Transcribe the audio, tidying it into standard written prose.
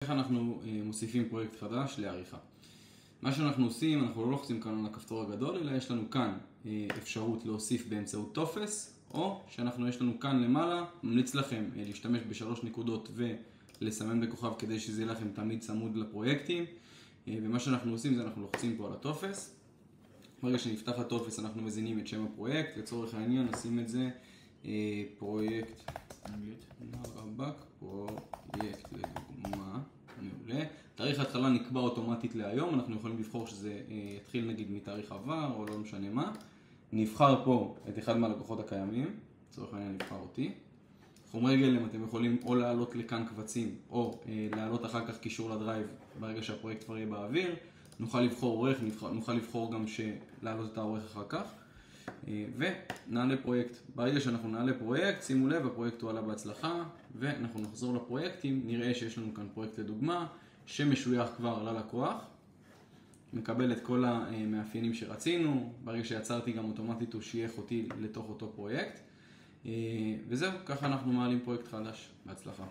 איך אנחנו מוסיפים פרויקט חדש לעריכה. מה שאנחנו עושים, אנחנו לא לוחצים כאן על הכפתור הגדול, אלא יש לנו כאן אפשרות להוסיף באמצעות טופס, או יש לנו כאן למעלה, ממליץ לכם להשתמש בשלוש נקודות ולסמן בכוכב כדי שזה יהיה לכם תמיד צמוד לפרויקטים. ומה שאנחנו עושים זה אנחנו לוחצים פה על הטופס. ברגע שנפתח הטופס אנחנו מזינים את שם הפרויקט, לצורך העניין נשים את זה פרויקט פרויקט לדוגמה, מעולה. תאריך ההתחלה נקבע אוטומטית להיום, אנחנו יכולים לבחור שזה יתחיל נגיד מתאריך עבר או לא משנה מה. נבחר פה את אחד מהלקוחות הקיימים, לצורך העניין נבחר אותי. חומרי גלם אתם יכולים או להעלות לכאן קבצים או להעלות אחר כך קישור לדרייב ברגע שהפרויקט כבר יהיה באוויר. נוכל לבחור עורך, נוכל לבחור גם להעלות את העורך אחר כך. ונעלה פרויקט. ברגע שאנחנו נעלה פרויקט, שימו לב, הפרויקט הוא עלה בהצלחה, ואנחנו נחזור לפרויקטים, נראה שיש לנו כאן פרויקט לדוגמה, שמשוייך כבר ללקוח, מקבל את כל המאפיינים שרצינו, ברגע שיצרתי גם אוטומטית הוא שייך אותי לתוך אותו פרויקט, וזהו, ככה אנחנו מעלים פרויקט חדש. בהצלחה.